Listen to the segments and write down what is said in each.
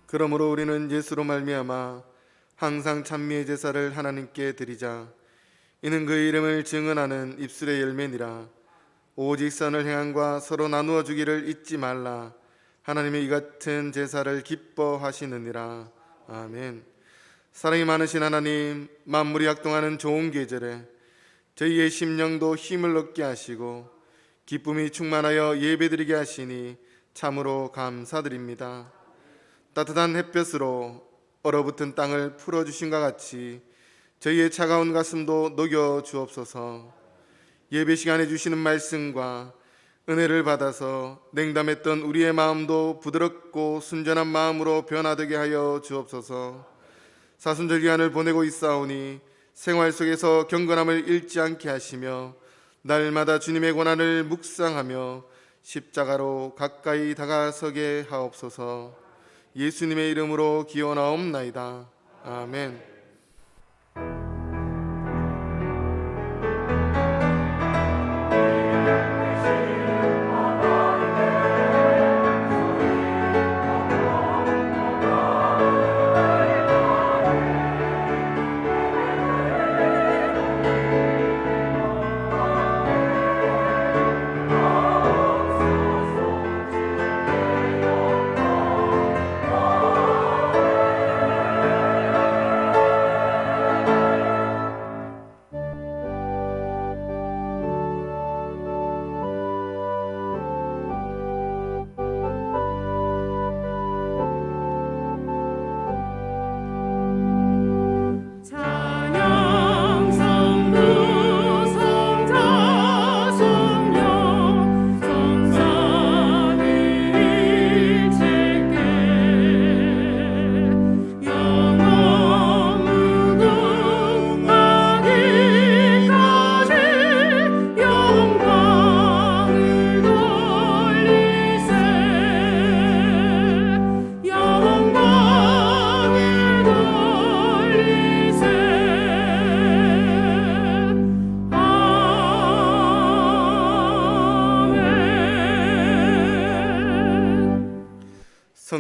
그러므로 우리는 예수로 말미암아 항상 찬미의 제사를 하나님께 드리자. 이는 그의 이름을 증언하는 입술의 열매니라. 오직 선을 행함과 서로 나누어 주기를 잊지 말라. 하나님의 이 같은 제사를 기뻐하시느니라. 아멘. 사랑이 많으신 하나님, 만물이 약동하는 좋은 계절에 저희의 심령도 힘을 얻게 하시고 기쁨이 충만하여 예배드리게 하시니 참으로 감사드립니다. 따뜻한 햇볕으로 얼어붙은 땅을 풀어주신과 같이 저희의 차가운 가슴도 녹여 주옵소서. 예배 시간에 주시는 말씀과 은혜를 받아서 냉담했던 우리의 마음도 부드럽고 순전한 마음으로 변화되게 하여 주옵소서. 사순절 기간을 보내고 있사오니 생활 속에서 경건함을 잃지 않게 하시며 날마다 주님의 고난을 묵상하며 십자가로 가까이 다가서게 하옵소서. 예수님의 이름으로 기원하옵나이다. 아멘.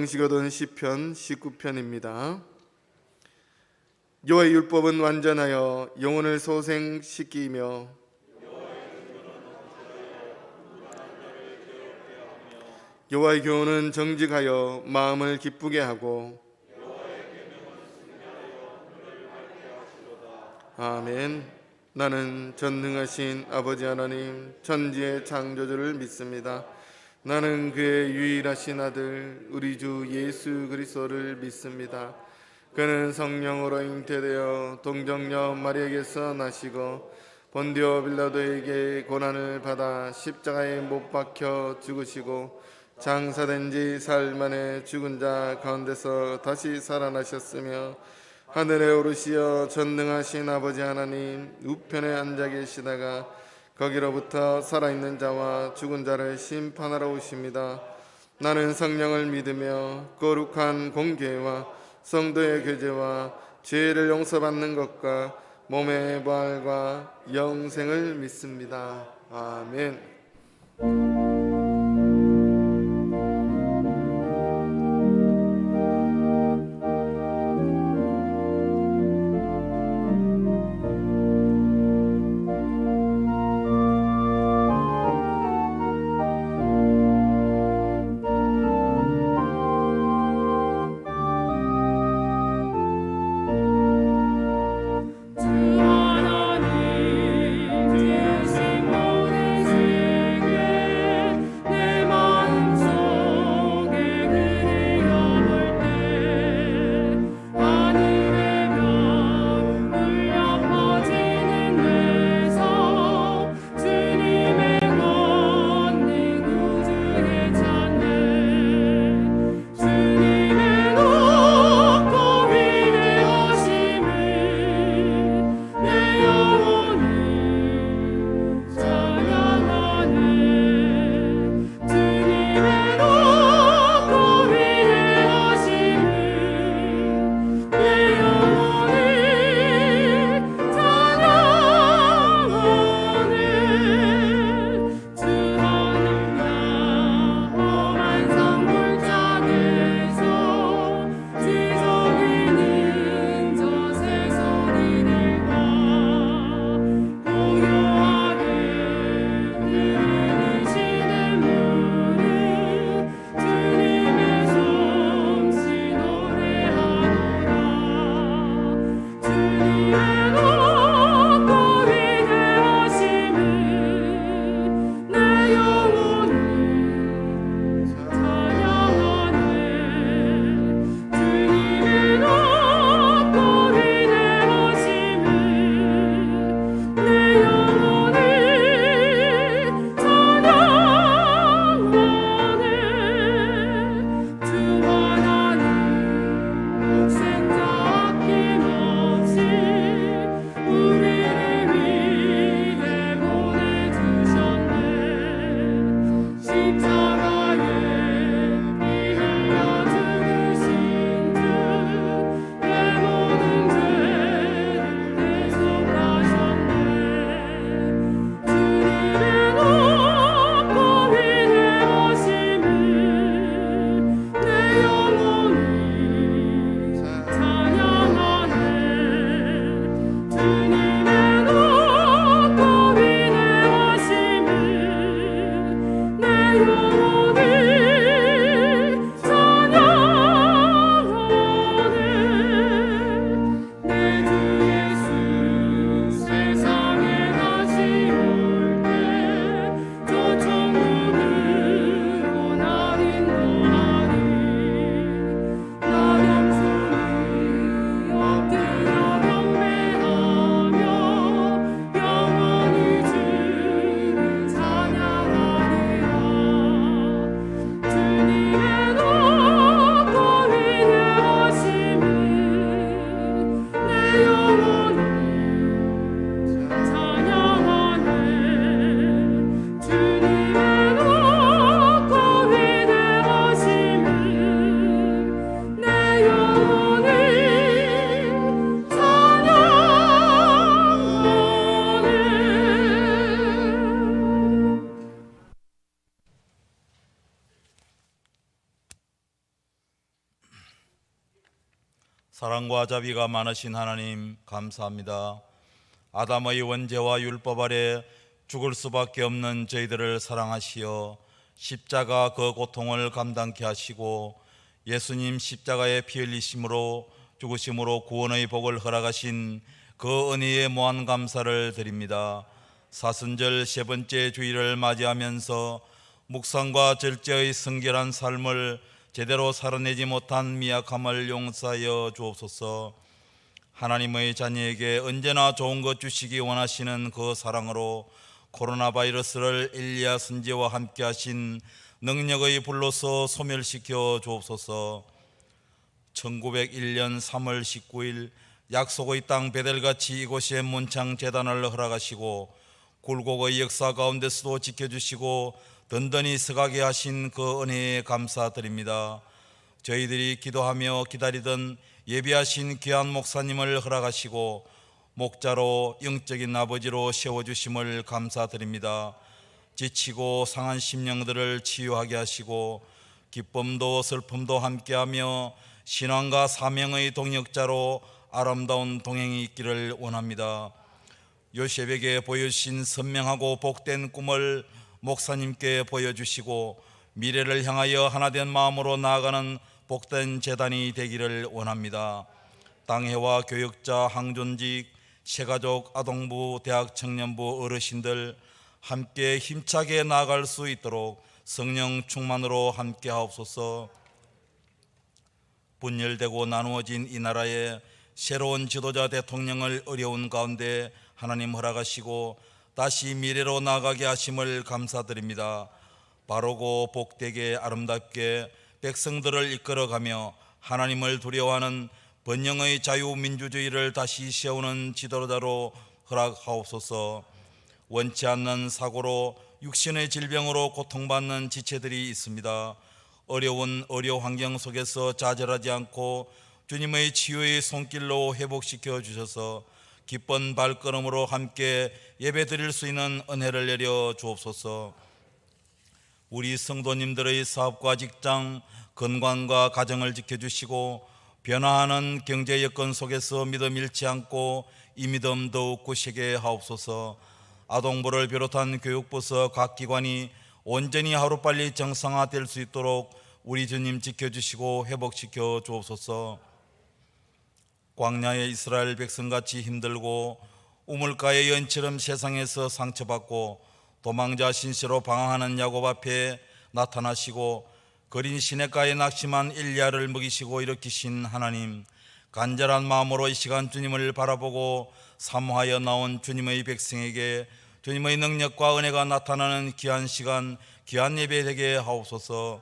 성시가 된 시편 19편입니다. 여호와의 율법은 완전하여 영혼을 소생시키며 여호와의 교훈은 정직하여 마음을 기쁘게 하고 아멘. 나는 전능하신 아버지 하나님 천지의 창조주를 믿습니다. 나는 그의 유일하신 아들 우리 주 예수 그리스도를 믿습니다. 그는 성령으로 잉태되어 동정녀 마리아에게서 나시고 본디오 빌라도에게 고난을 받아 십자가에 못 박혀 죽으시고 장사된 지 사흘 만에 죽은 자 가운데서 다시 살아나셨으며 하늘에 오르시어 전능하신 아버지 하나님 우편에 앉아 계시다가 거기로부터 살아있는 자와 죽은 자를 심판하러 오십니다. 나는 성령을 믿으며 거룩한 공교회와 성도의 교제와 죄를 용서받는 것과 몸의 부활과 영생을 믿습니다. 아멘. 주 하나님 주신 모든 세계 사랑과 자비가 많으신 하나님 감사합니다. 아담의 원죄와 율법 아래 죽을 수밖에 없는 저희들을 사랑하시어 십자가 그 고통을 감당케 하시고 예수님 십자가의 피 흘리심으로 죽으심으로 구원의 복을 허락하신 그 은혜에 무한 감사를 드립니다. 사순절 세 번째 주일을 맞이하면서 묵상과 절제의 성결한 삶을 제대로 살아내지 못한 미약함을 용서하여 주옵소서. 하나님의 자녀에게 언제나 좋은 것 주시기 원하시는 그 사랑으로 코로나 바이러스를 엘리야 선지자와 함께 하신 능력의 불로서 소멸시켜 주옵소서. 1901년 3월 19일 약속의 땅 베델같이 이곳에 문창 재단을 허락하시고 굴곡의 역사 가운데서도 지켜주시고 든든히 서가게 하신 그 은혜에 감사드립니다. 저희들이 기도하며 기다리던 예비하신 귀한 목사님을 허락하시고 목자로 영적인 아버지로 세워주심을 감사드립니다. 지치고 상한 심령들을 치유하게 하시고 기쁨도 슬픔도 함께하며 신앙과 사명의 동역자로 아름다운 동행이 있기를 원합니다. 요셉에게 보여주신 선명하고 복된 꿈을 목사님께 보여주시고 미래를 향하여 하나된 마음으로 나아가는 복된 재단이 되기를 원합니다. 당회와 교역자, 항존직, 새가족, 아동부, 대학 청년부, 어르신들 함께 힘차게 나아갈 수 있도록 성령 충만으로 함께 하옵소서. 분열되고 나누어진 이 나라에 새로운 지도자 대통령을 어려운 가운데 하나님 허락하시고 다시 미래로 나아가게 하심을 감사드립니다. 바르고 복되게 아름답게 백성들을 이끌어가며 하나님을 두려워하는 번영의 자유민주주의를 다시 세우는 지도자로 허락하옵소서. 원치 않는 사고로 육신의 질병으로 고통받는 지체들이 있습니다. 어려운 의료 환경 속에서 좌절하지 않고 주님의 치유의 손길로 회복시켜 주셔서 기쁜 발걸음으로 함께 예배드릴 수 있는 은혜를 내려 주옵소서. 우리 성도님들의 사업과 직장, 건강과 가정을 지켜주시고 변화하는 경제 여건 속에서 믿음 잃지 않고 이 믿음 더욱 굳세게 하옵소서. 아동부를 비롯한 교육부서 각 기관이 온전히 하루빨리 정상화될 수 있도록 우리 주님 지켜주시고 회복시켜 주옵소서. 광야의 이스라엘 백성같이 힘들고 우물가의 연처럼 세상에서 상처받고 도망자 신세로 방황하는 야곱 앞에 나타나시고 거린 시냇가에 낙심한 엘리야를 먹이시고 일으키신 하나님, 간절한 마음으로 이 시간 주님을 바라보고 사모하여 나온 주님의 백성에게 주님의 능력과 은혜가 나타나는 귀한 시간, 귀한 예배 되게 하옵소서.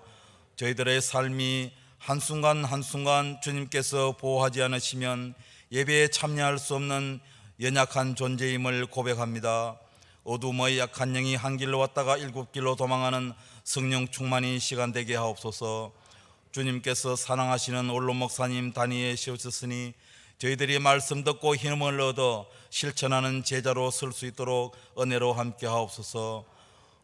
저희들의 삶이 한순간 한순간 주님께서 보호하지 않으시면 예배에 참여할 수 없는 연약한 존재임을 고백합니다. 어둠의 약한 영이 한 길로 왔다가 일곱 길로 도망하는 성령 충만이 시간 되게 하옵소서. 주님께서 사랑하시는 원로 목사님 단위에 세우셨으니 저희들이 말씀 듣고 힘을 얻어 실천하는 제자로 설 수 있도록 은혜로 함께 하옵소서.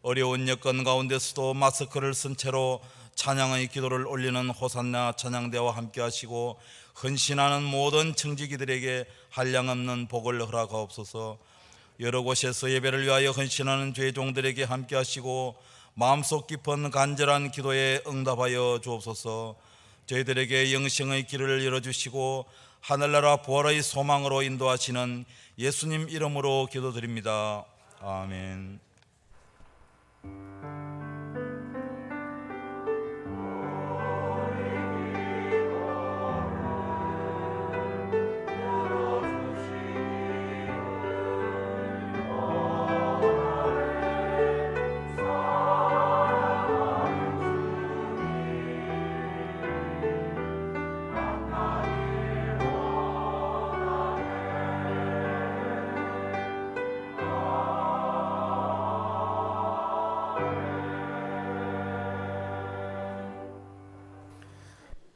어려운 여건 가운데서도 마스크를 쓴 채로 찬양의 기도를 올리는 호산나 찬양대와 함께 하시고 헌신하는 모든 청지기들에게 한량없는 복을 허락하옵소서. 여러 곳에서 예배를 위하여 헌신하는 죄종들에게 함께 하시고 마음속 깊은 간절한 기도에 응답하여 주옵소서. 저희들에게 영생의 길을 열어주시고 하늘나라 부활의 소망으로 인도하시는 예수님 이름으로 기도드립니다. 아멘.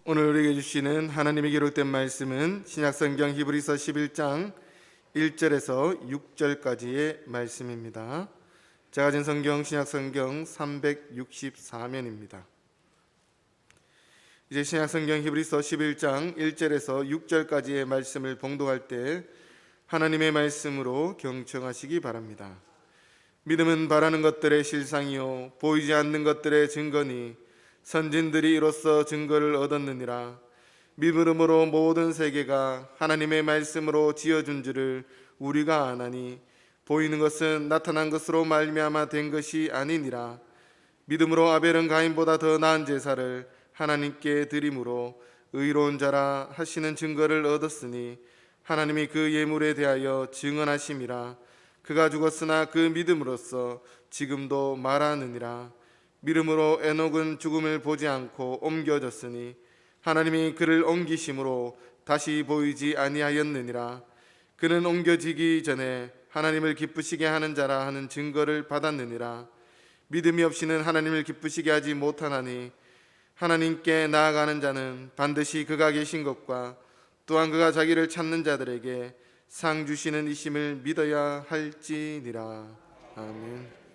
오늘 우리에게 주시는 하나님의 기록된 말씀은 신약성경 히브리서 11장 1절에서 6절까지의 말씀입니다. 제가 가진 성경 신약성경 364면입니다. 이제 신약성경 히브리서 11장 1절에서 6절까지의 말씀을 봉독할 때 하나님의 말씀으로 경청하시기 바랍니다. 믿음은 바라는 것들의 실상이요 보이지 않는 것들의 증거니 선진들이 이로써 증거를 얻었느니라. 믿음으로 모든 세계가 하나님의 말씀으로 지어준 줄을 우리가 아나니 보이는 것은 나타난 것으로 말미암아 된 것이 아니니라. 믿음으로 아벨은 가인보다 더 나은 제사를 하나님께 드림으로 의로운 자라 하시는 증거를 얻었으니 하나님이 그 예물에 대하여 증언하심이라. 그가 죽었으나 그 믿음으로써 지금도 말하느니라. 믿음으로 에녹은 죽음을 보지 않고 옮겨졌으니 하나님이 그를 옮기심으로 다시 보이지 아니하였느니라. 그는 옮겨지기 전에 하나님을 기쁘시게 하는 자라 하는 증거를 받았느니라. 믿음이 없이는 하나님을 기쁘시게 하지 못하나니 하나님께 나아가는 자는 반드시 그가 계신 것과 또한 그가 자기를 찾는 자들에게 상 주시는 이심을 믿어야 할지니라. 아멘.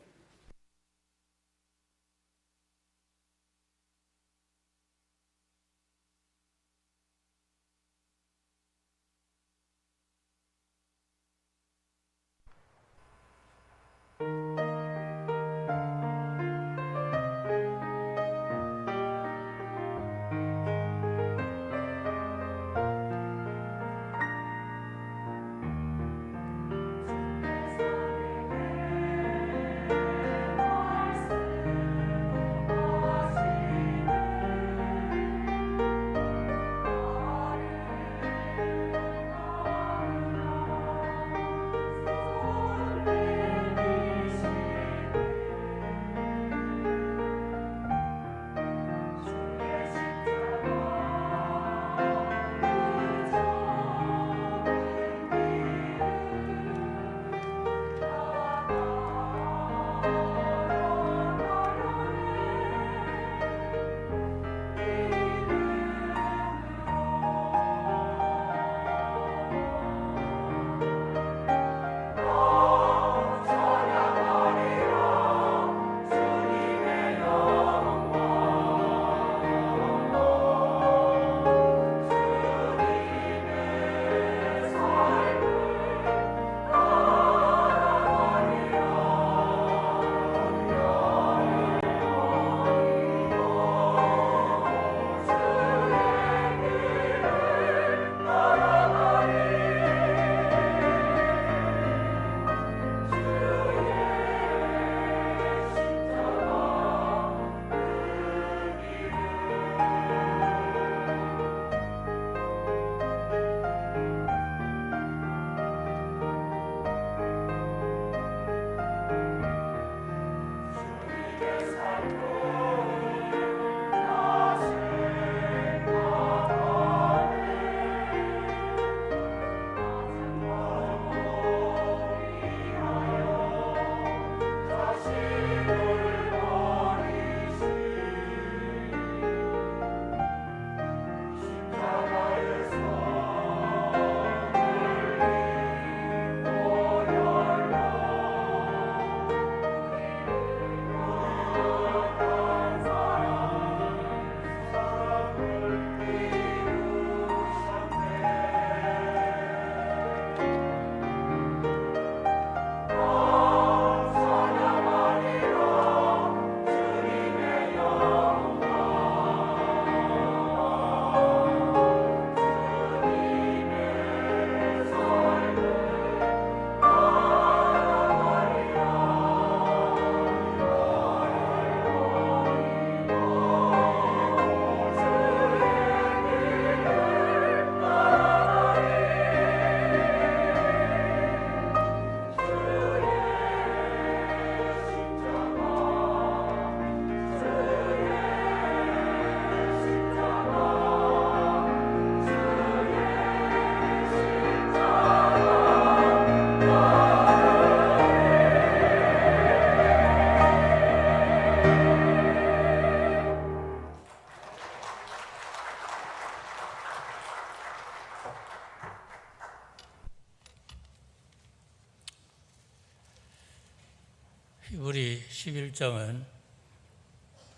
히브리 11장은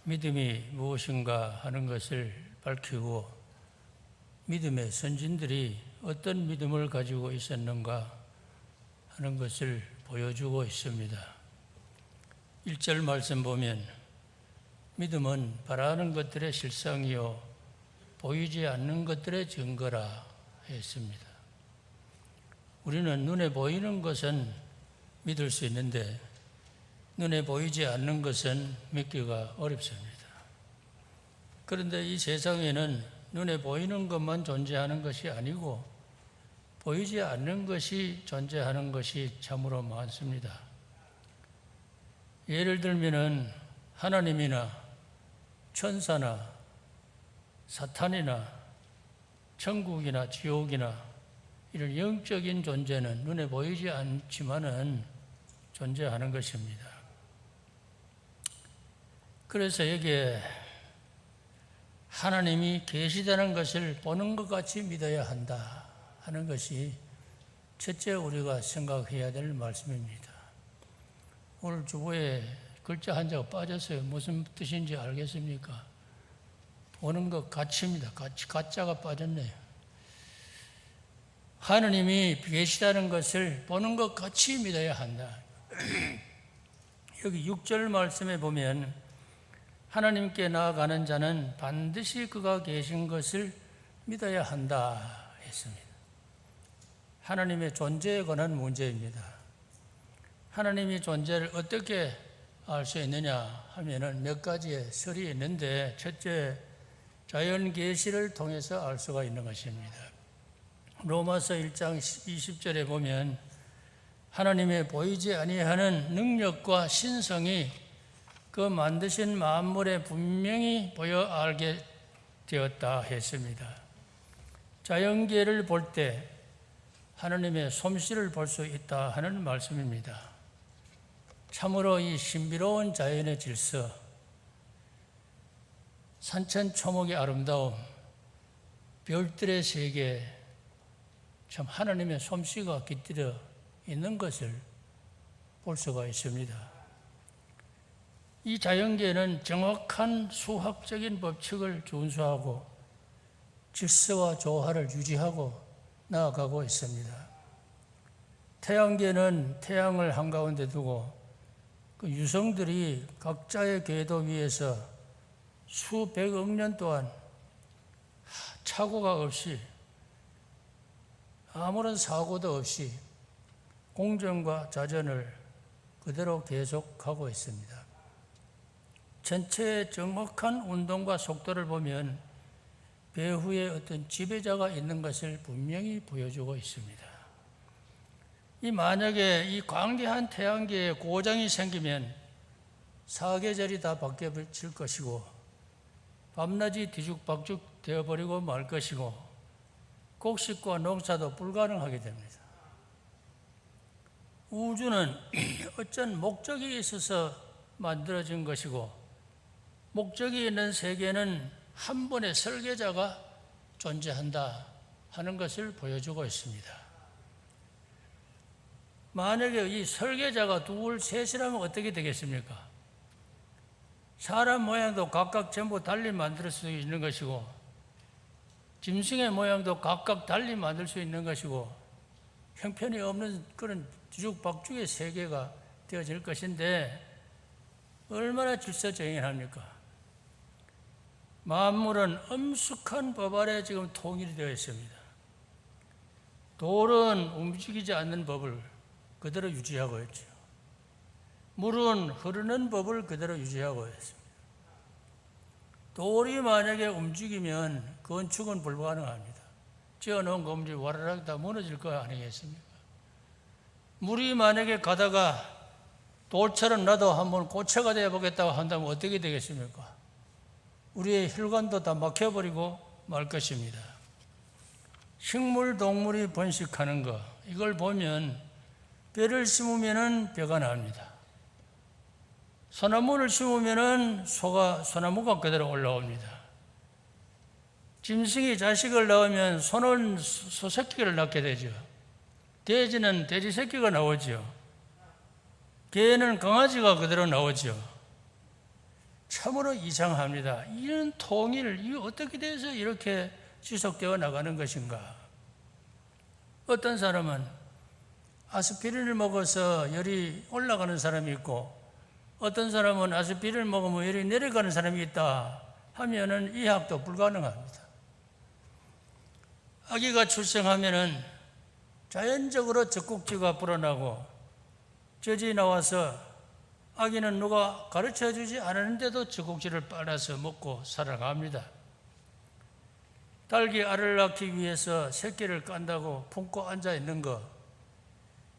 믿음이 무엇인가 하는 것을 밝히고 믿음의 선진들이 어떤 믿음을 가지고 있었는가 하는 것을 보여주고 있습니다. 1절 말씀 보면 믿음은 바라는 것들의 실상이요 보이지 않는 것들의 증거라 했습니다. 우리는 눈에 보이는 것은 믿을 수 있는데 눈에 보이지 않는 것은 믿기가 어렵습니다. 그런데 이 세상에는 눈에 보이는 것만 존재하는 것이 아니고 보이지 않는 것이 존재하는 것이 참으로 많습니다. 예를 들면 하나님이나 천사나 사탄이나 천국이나 지옥이나 이런 영적인 존재는 눈에 보이지 않지만은 존재하는 것입니다. 그래서 여기에 하나님이 계시다는 것을 보는 것 같이 믿어야 한다 하는 것이 첫째 우리가 생각해야 될 말씀입니다. 오늘 주보에 글자 한자가 빠졌어요. 무슨 뜻인지 알겠습니까? 보는 것 같이입니다. 가짜가 빠졌네요. 하나님이 계시다는 것을 보는 것 같이 믿어야 한다. 여기 6절 말씀에 보면 하나님께 나아가는 자는 반드시 그가 계신 것을 믿어야 한다 했습니다. 하나님의 존재에 관한 문제입니다. 하나님의 존재를 어떻게 알 수 있느냐 하면은 몇 가지의 설이 있는데 첫째, 자연 계시를 통해서 알 수가 있는 것입니다. 로마서 1장 20절에 보면 하나님의 보이지 아니하는 능력과 신성이 그 만드신 만물에 분명히 보여 알게 되었다 했습니다. 자연계를 볼 때 하나님의 솜씨를 볼 수 있다 하는 말씀입니다. 참으로 이 신비로운 자연의 질서, 산천초목의 아름다움, 별들의 세계, 참 하나님의 솜씨가 깃들여 있는 것을 볼 수가 있습니다. 이 자연계는 정확한 수학적인 법칙을 준수하고 질서와 조화를 유지하고 나아가고 있습니다. 태양계는 태양을 한가운데 두고 그 유성들이 각자의 궤도 위에서 수백억 년 동안 착오가 없이 아무런 사고도 없이 공전과 자전을 그대로 계속하고 있습니다. 전체의 정확한 운동과 속도를 보면 배후에 어떤 지배자가 있는 것을 분명히 보여주고 있습니다. 만약에 이 광대한 태양계에 고장이 생기면 사계절이 다 바뀌어질 것이고 밤낮이 뒤죽박죽 되어버리고 말 것이고 곡식과 농사도 불가능하게 됩니다. 우주는 어쩐 목적이 있어서 만들어진 것이고 목적이 있는 세계는 한 번의 설계자가 존재한다 하는 것을 보여주고 있습니다. 만약에 이 설계자가 둘, 셋이라면 어떻게 되겠습니까? 사람 모양도 각각 전부 달리 만들 수 있는 것이고 짐승의 모양도 각각 달리 만들 수 있는 것이고 형편이 없는 그런 뒤죽박죽의 세계가 되어질 것인데 얼마나 질서정연합니까? 만물은 엄숙한 법 아래 지금 통일이 되어 있습니다. 돌은 움직이지 않는 법을 그대로 유지하고 있죠. 물은 흐르는 법을 그대로 유지하고 있습니다. 돌이 만약에 움직이면 건축은 불가능합니다. 지어놓은 건물이 와르르 다 무너질 거 아니겠습니까? 물이 만약에 가다가 돌처럼 나도 한번 고체가 되어보겠다고 한다면 어떻게 되겠습니까? 우리의 혈관도 다 막혀버리고 말 것입니다. 식물, 동물이 번식하는 것, 이걸 보면 벼를 심으면 벼가 납니다. 소나무를 심으면 소나무가 그대로 올라옵니다. 짐승이 자식을 낳으면 소는 소새끼를 낳게 되죠. 돼지는 돼지 새끼가 나오죠. 개는 강아지가 그대로 나오죠. 참으로 이상합니다. 이런 통일, 이 어떻게 돼서 이렇게 지속되어 나가는 것인가? 어떤 사람은 아스피린을 먹어서 열이 올라가는 사람이 있고, 어떤 사람은 아스피린을 먹으면 열이 내려가는 사람이 있다 하면은 의학도 불가능합니다. 아기가 출생하면은 자연적으로 젖꼭지가 불어나고 젖이 나와서 아기는 누가 가르쳐 주지 않았는데도 젖꼭지를 빨아서 먹고 살아갑니다. 딸기 알을 낳기 위해서 새끼를 깐다고 품고 앉아 있는 거,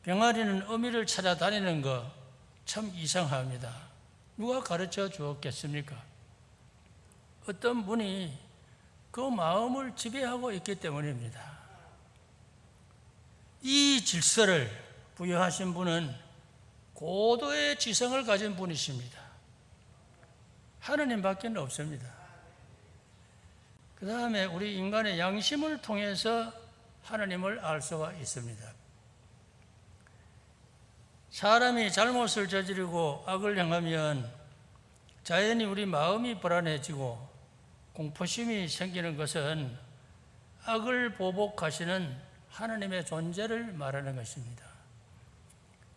병아리는 어미를 찾아다니는 거 참 이상합니다. 누가 가르쳐 주었겠습니까? 어떤 분이 그 마음을 지배하고 있기 때문입니다. 이 질서를 부여하신 분은 고도의 지성을 가진 분이십니다. 하느님밖에 없습니다. 그 다음에 우리 인간의 양심을 통해서 하나님을 알 수가 있습니다. 사람이 잘못을 저지르고 악을 행하면 자연히 우리 마음이 불안해지고 공포심이 생기는 것은 악을 보복하시는 하나님의 존재를 말하는 것입니다.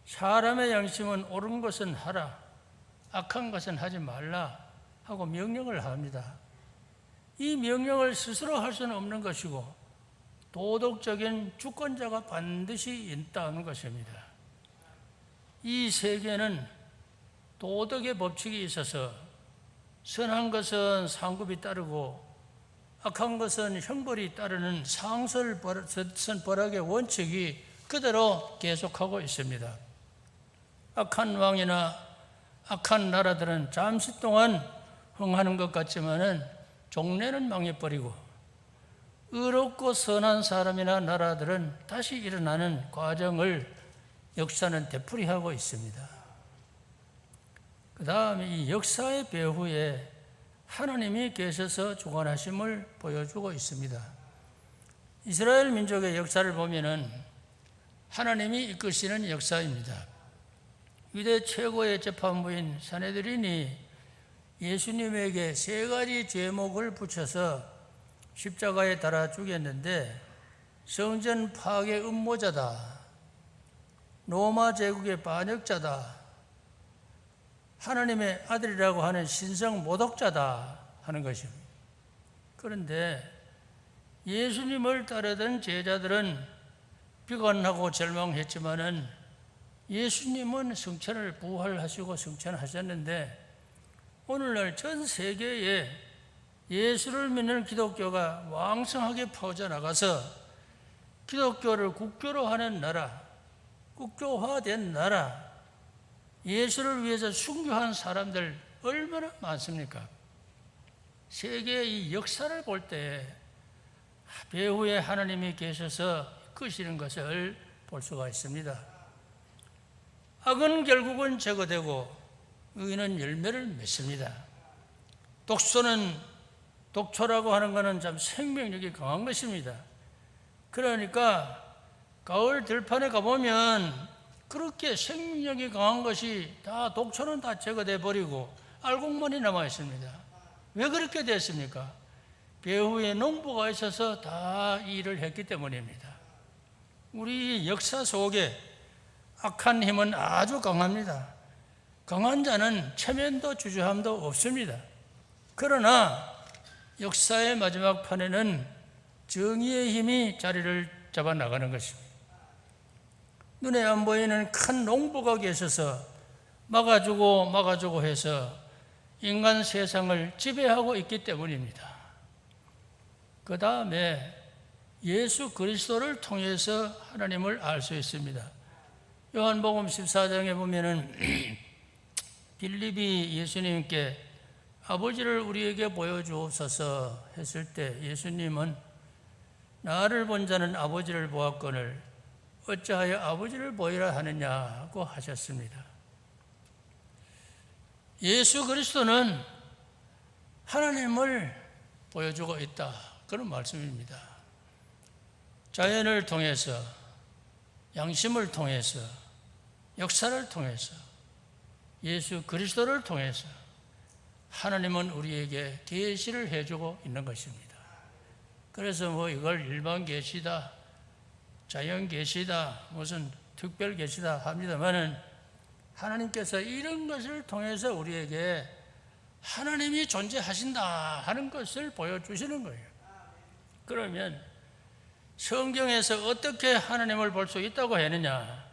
사람의 양심은 옳은 것은 하라, 악한 것은 하지 말라 하고 명령을 합니다. 이 명령을 스스로 할 수는 없는 것이고 도덕적인 주권자가 반드시 있다는 것입니다. 이 세계는 도덕의 법칙이 있어서 선한 것은 상급이 따르고 악한 것은 형벌이 따르는 상설벌악의 원칙이 그대로 계속하고 있습니다. 악한 왕이나 악한 나라들은 잠시 동안 흥하는 것 같지만은 종래는 망해버리고, 의롭고 선한 사람이나 나라들은 다시 일어나는 과정을 역사는 되풀이하고 있습니다. 그 다음에 이 역사의 배후에 하나님이 계셔서 주관하심을 보여주고 있습니다. 이스라엘 민족의 역사를 보면은 하나님이 이끄시는 역사입니다. 유대 최고의 재판부인 산헤드린이 예수님에게 3가지 죄목을 붙여서 십자가에 달아 죽였는데, 성전 파괴 음모자다, 로마 제국의 반역자다, 하나님의 아들이라고 하는 신성 모독자다 하는 것입니다. 그런데 예수님을 따르던 제자들은 비관하고 절망했지만은 예수님은 성천을 부활하시고 성천하셨는데, 오늘날 전 세계에 예수를 믿는 기독교가 왕성하게 퍼져나가서 기독교를 국교로 하는 나라, 국교화된 나라, 예수를 위해서 순교한 사람들 얼마나 많습니까? 세계의 이 역사를 볼 때 배후에 하나님이 계셔서 이끄시는 것을 볼 수가 있습니다. 악은 결국은 제거되고 의는 열매를 맺습니다. 독초라고 하는 것은 참 생명력이 강한 것입니다. 그러니까 가을 들판에 가보면 그렇게 생명력이 강한 것이 다 독초는 다 제거돼 버리고 알곡만이 남아 있습니다. 왜 그렇게 됐습니까? 배후에 농부가 있어서 다 일을 했기 때문입니다. 우리 역사 속에 악한 힘은 아주 강합니다. 강한 자는 체면도 주저함도 없습니다. 그러나 역사의 마지막 판에는 정의의 힘이 자리를 잡아 나가는 것입니다. 눈에 안 보이는 큰 농부가 계셔서 막아주고 해서 인간 세상을 지배하고 있기 때문입니다. 그 다음에 예수 그리스도를 통해서 하나님을 알 수 있습니다. 요한복음 14장에 보면은 빌립이 예수님께 아버지를 우리에게 보여주옵소서 했을 때 예수님은 나를 본 자는 아버지를 보았거늘 어찌하여 아버지를 보이라 하느냐고 하셨습니다. 예수 그리스도는 하나님을 보여주고 있다, 그런 말씀입니다. 자연을 통해서, 양심을 통해서, 역사를 통해서, 예수 그리스도를 통해서 하나님은 우리에게 계시를 해주고 있는 것입니다. 그래서 뭐 이걸 일반 계시다, 자연 계시다, 무슨 특별 계시다 합니다만은 하나님께서 이런 것을 통해서 우리에게 하나님이 존재하신다 하는 것을 보여주시는 거예요. 그러면 성경에서 어떻게 하나님을 볼 수 있다고 했느냐?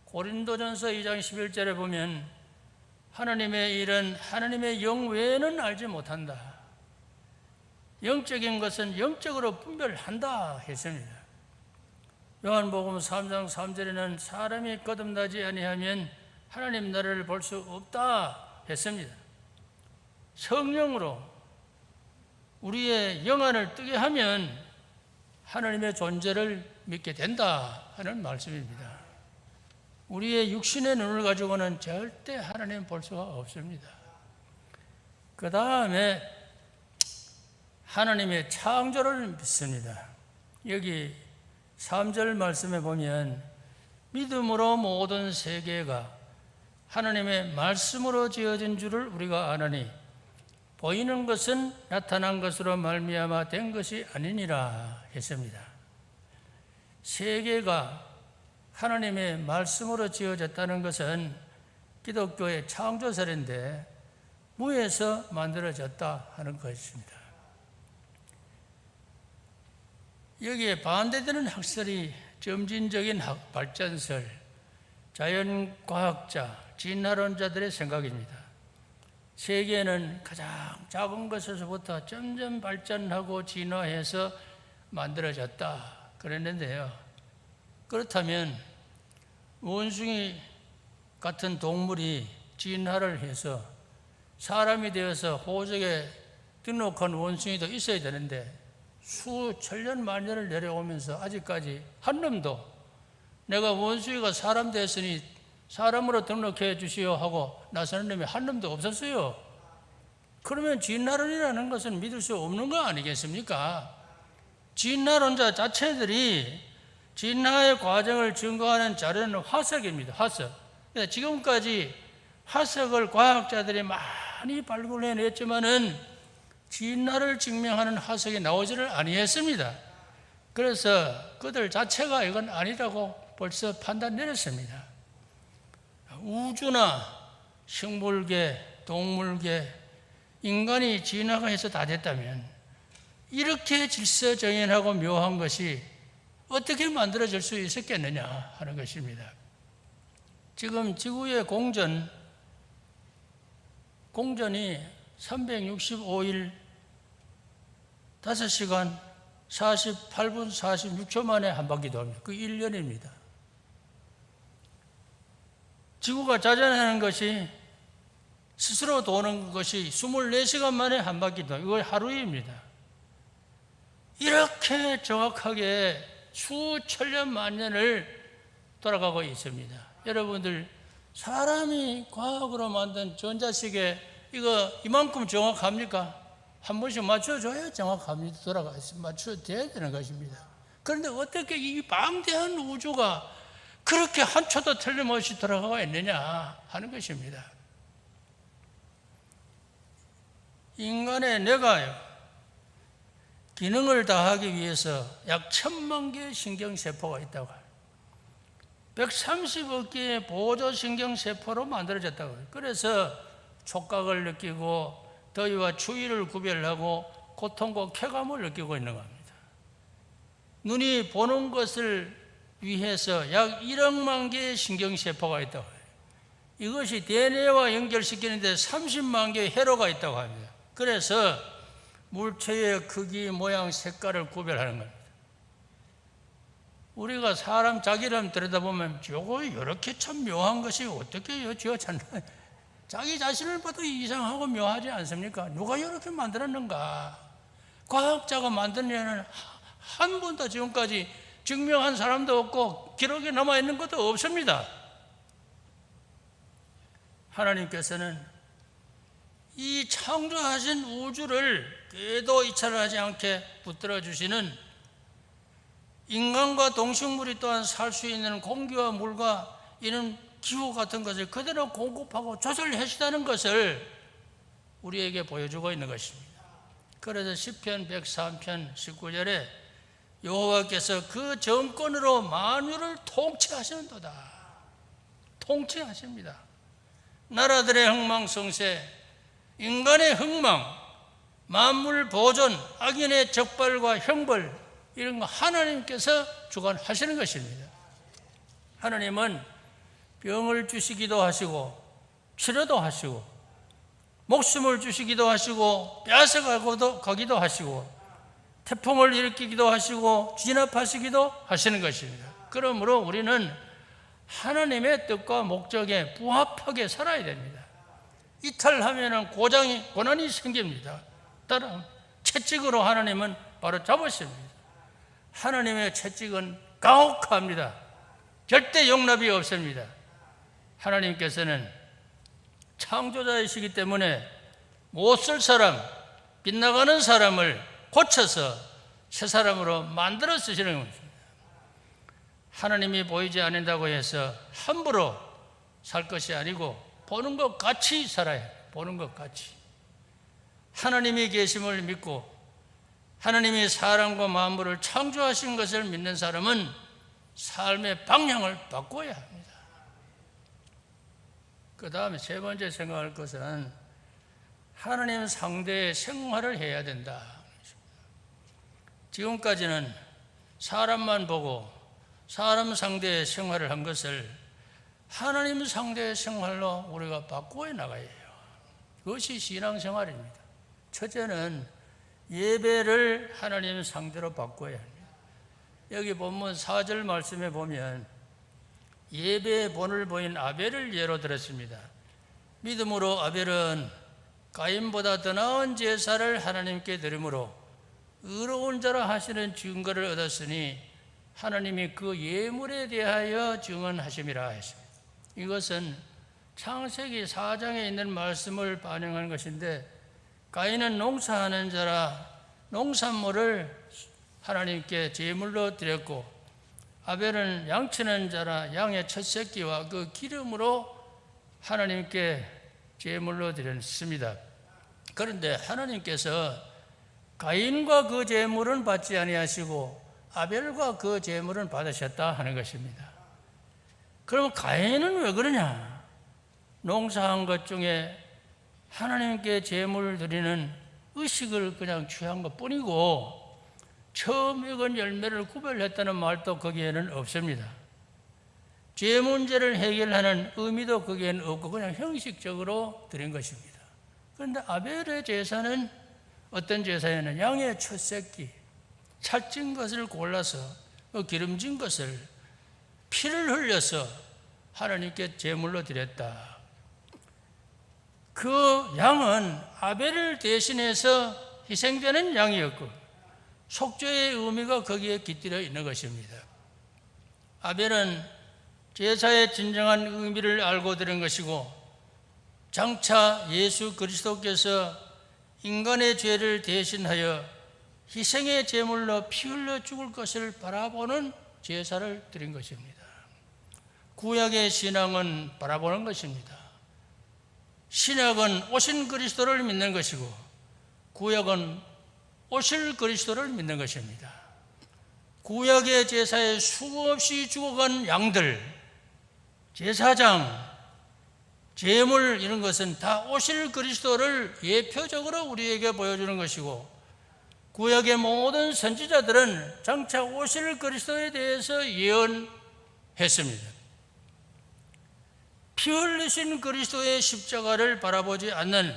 고린도전서 2장 11절에 보면 하나님의 일은 하나님의 영 외에는 알지 못한다. 영적인 것은 영적으로 분별한다 했습니다. 요한복음 3장 3절에는 사람이 거듭나지 아니하면 하나님 나라를 볼 수 없다 했습니다. 성령으로 우리의 영안을 뜨게 하면 하나님의 존재를 믿게 된다 하는 말씀입니다. 우리의 육신의 눈을 가지고는 절대 하나님 볼 수가 없습니다. 그 다음에 하나님의 창조를 믿습니다. 여기 3절 말씀에 보면 믿음으로 모든 세계가 하나님의 말씀으로 지어진 줄을 우리가 아나니 보이는 것은 나타난 것으로 말미암아 된 것이 아니니라 했습니다. 세계가 하나님의 말씀으로 지어졌다는 것은 기독교의 창조설인데 무에서 만들어졌다 하는 것입니다. 여기에 반대되는 학설이 점진적인 발전설, 자연과학자, 진화론자들의 생각입니다. 세계는 가장 작은 것에서부터 점점 발전하고 진화해서 만들어졌다 그랬는데요. 그렇다면 원숭이 같은 동물이 진화를 해서 사람이 되어서 호적에 등록한 원숭이도 있어야 되는데 수천년 만년을 내려오면서 아직까지 한 놈도 내가 원숭이가 사람 됐으니 사람으로 등록해 주시오 하고 나서는 놈이 한 놈도 없었어요. 그러면 진화론이라는 것은 믿을 수 없는 거 아니겠습니까? 진화론자 자체들이 진화의 과정을 증거하는 자료는 화석입니다. 화석. 지금까지 화석을 과학자들이 많이 발굴해냈지만은 진화를 증명하는 화석이 나오지를 아니했습니다. 그래서 그들 자체가 이건 아니라고 벌써 판단 내렸습니다. 우주나 식물계, 동물계, 인간이 진화가 해서 다 됐다면 이렇게 질서정연하고 묘한 것이 어떻게 만들어질 수 있었겠느냐 하는 것입니다. 지금 지구의 공전이 365일 5시간 48분 46초 만에 한 바퀴 돕니다. 그 1년입니다. 지구가 자전하는 것이 스스로 도는 것이 24시간 만에 한 바퀴 돕니다. 이거 하루입니다. 이렇게 정확하게 수천년 만년을 돌아가고 있습니다. 여러분들 사람이 과학으로 만든 전자시계 이거 이만큼 정확합니까? 한 번씩 맞춰줘야 정확합니다. 맞춰야 되는 것입니다. 그런데 어떻게 이 방대한 우주가 그렇게 한 초도 틀림없이 돌아가고 있느냐 하는 것입니다. 인간의 뇌가요, 기능을 다하기 위해서 약 1000만 개의 신경세포가 있다고 해요. 130억 개의 보조신경세포로 만들어졌다고 해요. 그래서 촉각을 느끼고 더위와 추위를 구별하고 고통과 쾌감을 느끼고 있는 겁니다. 눈이 보는 것을 위해서 약 1억만 개의 신경세포가 있다고 해요. 이것이 DNA와 연결시키는데 30만 개의 회로가 있다고 합니다. 그래서 물체의 크기, 모양, 색깔을 구별하는 겁니다. 우리가 사람 자기를 들여다보면 저거 이렇게 참 묘한 것이 어떻게 지어졌나, 자기 자신을 봐도 이상하고 묘하지 않습니까? 누가 이렇게 만들었는가? 과학자가 만드냐는 한 번도 지금까지 증명한 사람도 없고 기록에 남아있는 것도 없습니다. 하나님께서는 이 창조하신 우주를 궤도 이탈하지 않게 붙들어 주시는, 인간과 동식물이 또한 살 수 있는 공기와 물과 이런 기후 같은 것을 그대로 공급하고 조절해 주시다는 것을 우리에게 보여주고 있는 것입니다. 그래서 시편 103편 19절에 여호와께서 그 정권으로 만유를 통치하시는도다. 통치하십니다. 나라들의 흥망성쇠, 인간의 흥망, 만물 보존, 악인의 적발과 형벌, 이런 거 하나님께서 주관하시는 것입니다. 하나님은 병을 주시기도 하시고 치료도 하시고 목숨을 주시기도 하시고 빼앗아가기도 하시고 태풍을 일으키기도 하시고 진압하시기도 하시는 것입니다. 그러므로 우리는 하나님의 뜻과 목적에 부합하게 살아야 됩니다. 이탈하면 고난이 생깁니다. 따라 채찍으로 하나님은 바로 잡으십니다. 하나님의 채찍은 가혹합니다. 절대 용납이 없습니다. 하나님께서는 창조자이시기 때문에 못 쓸 사람, 빗나가는 사람을 고쳐서 새 사람으로 만들어 쓰시는 것입니다. 하나님이 보이지 않는다고 해서 함부로 살 것이 아니고 보는 것 같이 살아야 해요. 보는 것 같이. 하나님이 계심을 믿고 하나님이 사람과 만물을 창조하신 것을 믿는 사람은 삶의 방향을 바꿔야 합니다. 그 다음에 세 번째 생각할 것은 하나님 상대의 생활을 해야 된다. 지금까지는 사람만 보고 사람 상대의 생활을 한 것을 하나님 상대의 생활로 우리가 바꾸어 나가야 해요. 그것이 신앙생활입니다. 첫째는 예배를 하나님 상대로 바꿔야 합니다. 여기 본문 4절 말씀에 보면 예배의 본을 보인 아벨을 예로 들었습니다. 믿음으로 아벨은 가인보다 더 나은 제사를 하나님께 드림으로 의로운 자라 하시는 증거를 얻었으니 하나님이 그 예물에 대하여 증언하심이라 했습니다. 이것은 창세기 4장에 있는 말씀을 반영한 것인데 가인은 농사하는 자라 농산물을 하나님께 제물로 드렸고 아벨은 양치는 자라 양의 첫 새끼와 그 기름으로 하나님께 제물로 드렸습니다. 그런데 하나님께서 가인과 그 제물은 받지 아니하시고 아벨과 그 제물은 받으셨다 하는 것입니다. 그러면 가인은 왜 그러냐? 농사한 것 중에 하나님께 제물을 드리는 의식을 그냥 취한 것 뿐이고 처음 익은 열매를 구별했다는 말도 거기에는 없습니다. 죄 문제를 해결하는 의미도 거기에는 없고 그냥 형식적으로 드린 것입니다. 그런데 아벨의 제사는 어떤 제사에는 양의 첫 새끼, 살찐 것을 골라서 기름진 것을 피를 흘려서 하나님께 제물로 드렸다. 그 양은 아벨을 대신해서 희생되는 양이었고 속죄의 의미가 거기에 깃들여 있는 것입니다. 아벨은 제사의 진정한 의미를 알고 드린 것이고 장차 예수 그리스도께서 인간의 죄를 대신하여 희생의 제물로 피 흘려 죽을 것을 바라보는 제사를 드린 것입니다. 구약의 신앙은 바라보는 것입니다. 신약은 오신 그리스도를 믿는 것이고 구약은 오실 그리스도를 믿는 것입니다. 구약의 제사에 수없이 죽어간 양들, 제사장, 제물 이런 것은 다 오실 그리스도를 예표적으로 우리에게 보여주는 것이고 구약의 모든 선지자들은 장차 오실 그리스도에 대해서 예언했습니다. 피 흘리신 그리스도의 십자가를 바라보지 않는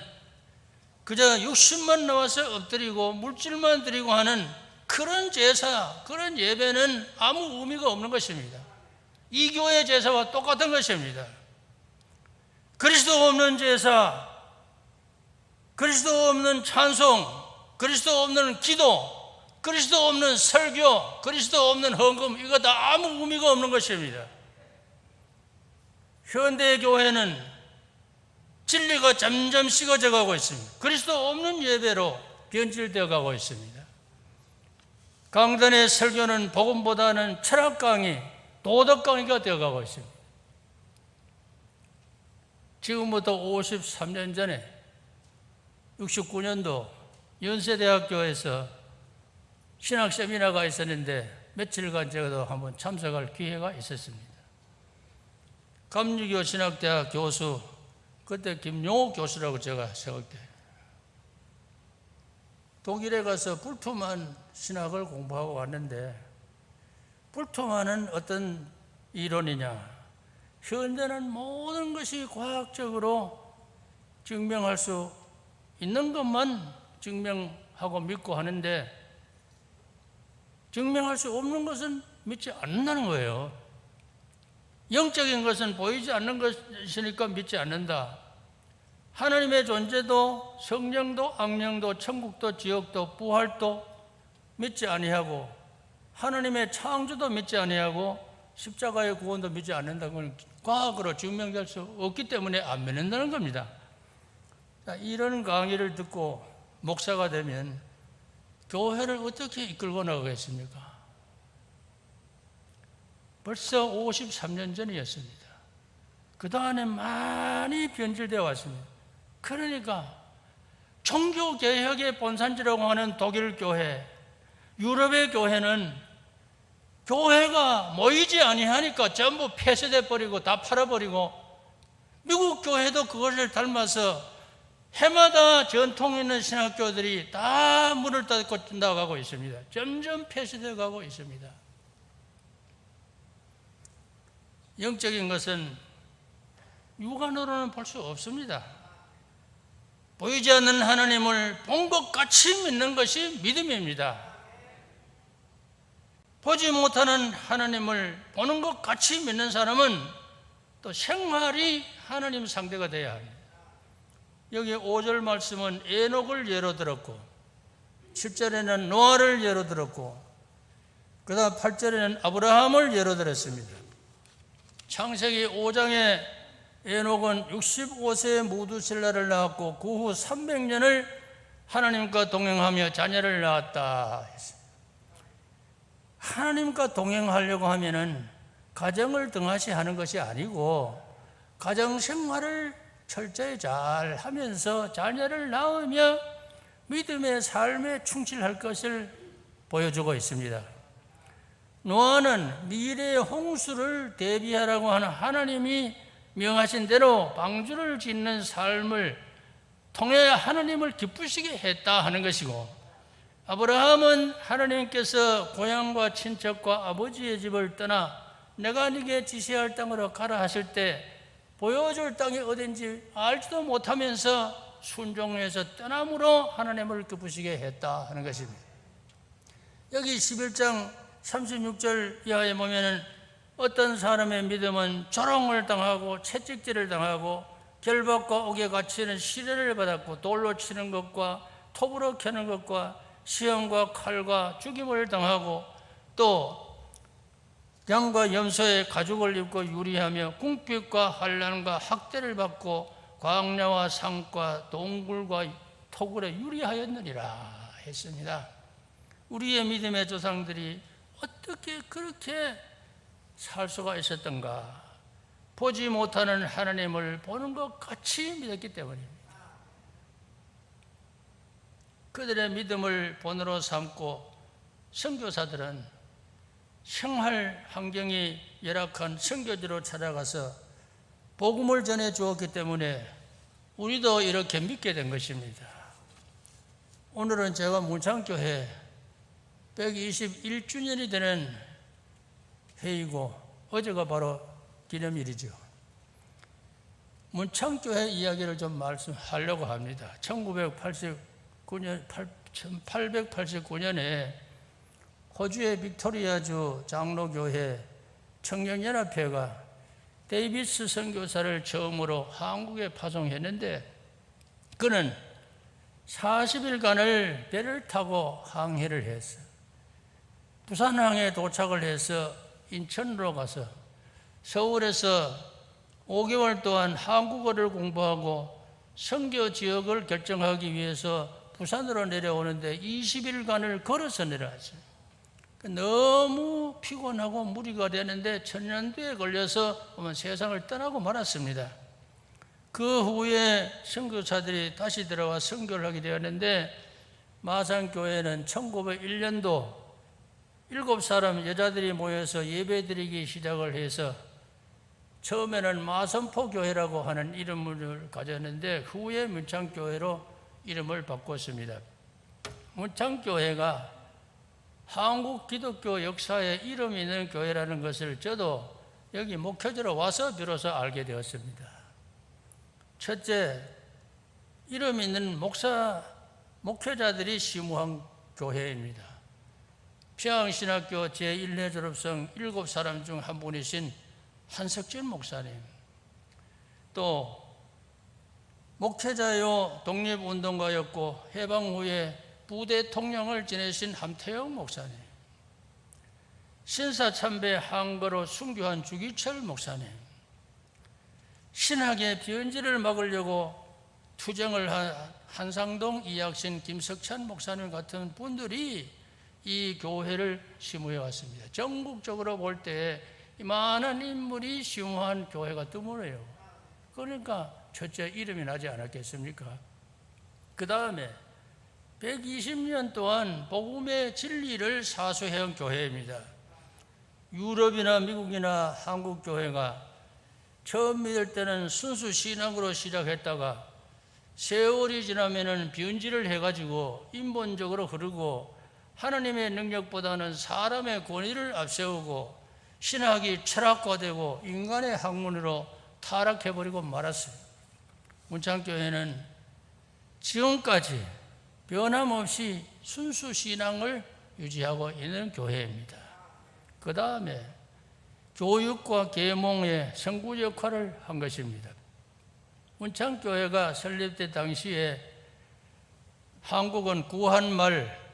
그저 육신만 나와서 엎드리고 물질만 드리고 하는 그런 제사, 그런 예배는 아무 의미가 없는 것입니다. 이 교회 제사와 똑같은 것입니다. 그리스도 없는 제사, 그리스도 없는 찬송, 그리스도 없는 기도, 그리스도 없는 설교, 그리스도 없는 헌금, 이거 다 아무 의미가 없는 것입니다. 현대 교회는 진리가 점점 식어져 가고 있습니다. 그리스도 없는 예배로 변질되어 가고 있습니다. 강단의 설교는 복음보다는 철학 강의, 도덕 강의가 되어 가고 있습니다. 지금부터 53년 전에 69년도 연세대학교에서 신학 세미나가 있었는데 며칠간 제가 한번 참석할 기회가 있었습니다. 감리교 신학대학 교수, 그때 김용옥 교수라고 제가 생각돼요. 독일에 가서 불트만 신학을 공부하고 왔는데, 불트만은 어떤 이론이냐? 현대는 모든 것이 과학적으로 증명할 수 있는 것만 증명하고 믿고 하는데, 증명할 수 없는 것은 믿지 않는다는 거예요. 영적인 것은 보이지 않는 것이니까 믿지 않는다. 하나님의 존재도 성령도 악령도 천국도 지옥도 부활도 믿지 아니하고, 하나님의 창조도 믿지 아니하고, 십자가의 구원도 믿지 않는다는 건 과학으로 증명될 수 없기 때문에 안 믿는다는 겁니다. 자, 이런 강의를 듣고 목사가 되면 교회를 어떻게 이끌고 나가겠습니까? 벌써 53년 전이었습니다. 그 동안에 많이 변질되어 왔습니다. 그러니까 종교개혁의 본산지라고 하는 독일 교회, 유럽의 교회는 교회가 모이지 아니하니까 전부 폐쇄돼 버리고 다 팔아버리고, 미국 교회도 그것을 닮아서 해마다 전통 있는 신학교들이 다 문을 닫고 나가고 있습니다. 점점 폐쇄되어 가고 있습니다. 영적인 것은 육안으로는 볼 수 없습니다. 보이지 않는 하나님을 본 것 같이 믿는 것이 믿음입니다. 보지 못하는 하나님을 보는 것 같이 믿는 사람은 또 생활이 하나님 상대가 되어야 합니다. 여기 5절 말씀은 에녹을 예로 들었고, 7절에는 노아를 예로 들었고, 그 다음 8절에는 아브라함을 예로 들었습니다. 창세기 5장에 에녹은 65세에 무두셀라를 낳았고 그 후 300년을 하나님과 동행하며 자녀를 낳았다 했습니다. 하나님과 동행하려고 하면은 가정을 등하시 하는 것이 아니고, 가정 생활을 철저히 잘 하면서 자녀를 낳으며 믿음의 삶에 충실할 것을 보여주고 있습니다. 노아는 미래의 홍수를 대비하라고 하는 하나님이 명하신 대로 방주를 짓는 삶을 통해 하나님을 기쁘시게 했다 하는 것이고, 아브라함은 하나님께서 고향과 친척과 아버지의 집을 떠나 내가 네게 지시할 땅으로 가라 하실 때 보여줄 땅이 어딘지 알지도 못하면서 순종해서 떠남으로 하나님을 기쁘시게 했다 하는 것입니다. 여기 11장 36절 이하에 보면은 어떤 사람의 믿음은 조롱을 당하고 채찍질을 당하고 결박과 옥에 갇히는 시련을 받았고, 돌로 치는 것과 톱으로 캐는 것과 시험과 칼과 죽임을 당하고, 또 양과 염소의 가죽을 입고 유리하며 궁핍과 환난과 학대를 받고 광야와 산과 동굴과 토굴에 유리하였느니라 했습니다. 우리의 믿음의 조상들이 어떻게 그렇게 살 수가 있었던가? 보지 못하는 하나님을 보는 것 같이 믿었기 때문입니다. 그들의 믿음을 본으로 삼고 선교사들은 생활 환경이 열악한 선교지로 찾아가서 복음을 전해 주었기 때문에 우리도 이렇게 믿게 된 것입니다. 오늘은 제가 문창교회 121주년이 되는 회의고, 어제가 바로 기념일이죠. 문창교회 이야기를 좀 말씀하려고 합니다. 1889년에 호주의 빅토리아주 장로교회 청년연합회가 데이비스 선교사를 처음으로 한국에 파송했는데, 그는 40일간을 배를 타고 항해를 했어요. 부산항에 도착을 해서 인천으로 가서 서울에서 5개월 동안 한국어를 공부하고 선교 지역을 결정하기 위해서 부산으로 내려오는데 20일간을 걸어서 내려왔어요. 너무 피곤하고 무리가 되는데 천년두에 걸려서 세상을 떠나고 말았습니다. 그 후에 선교사들이 다시 들어와 선교를 하게 되었는데, 마산교회는 1901년도 7사람 여자들이 모여서 예배드리기 시작을 해서 처음에는 마선포교회라고 하는 이름을 가졌는데 후에 문창교회로 이름을 바꿨습니다. 문창교회가 한국 기독교 역사에 이름 있는 교회라는 것을 저도 여기 목회자로 와서 비로소 알게 되었습니다. 첫째, 이름 있는 목회자들이 심우한 교회입니다. 평양신학교 제1회 졸업생 7사람 중 한 분이신 한석진 목사님, 또 목회자요 독립운동가였고 해방 후에 부대통령을 지내신 함태영 목사님, 신사참배 한거로 순교한 주기철 목사님, 신학의 변질을 막으려고 투쟁을 한 한상동 이학신 김석찬 목사님 같은 분들이 이 교회를 심우해 왔습니다. 전국적으로 볼 때 많은 인물이 심우한 교회가 드물어요. 그러니까 첫째 이름이 나지 않았겠습니까? 그 다음에 120년 동안 복음의 진리를 사수해온 교회입니다. 유럽이나 미국이나 한국 교회가 처음 믿을 때는 순수 신앙으로 시작했다가 세월이 지나면은 변질을 해가지고 인본적으로 흐르고 하나님의 능력보다는 사람의 권위를 앞세우고 신학이 철학화되고 인간의 학문으로 타락해버리고 말았어요. 문창교회는 지금까지 변함없이 순수 신앙을 유지하고 있는 교회입니다. 그 다음에 교육과 계몽의 선구 역할을 한 것입니다. 문창교회가 설립된 당시에 한국은 구한말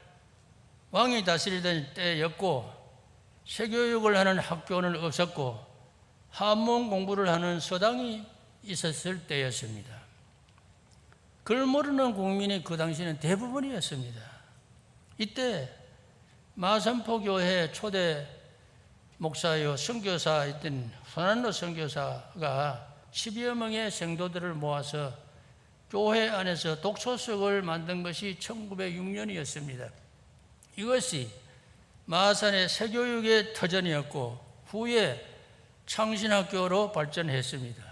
왕이 다스리던 때였고 세교육을 하는 학교는 없었고 한문 공부를 하는 서당이 있었을 때였습니다. 글 모르는 국민이 그 당시에는 대부분이었습니다. 이때 마산포교회 초대 목사요 선교사였던 손한로 선교사가 10여 명의 성도들을 모아서 교회 안에서 독서석을 만든 것이 1906년이었습니다. 이것이 마산의 세교육의 터전이었고 후에 창신학교로 발전했습니다.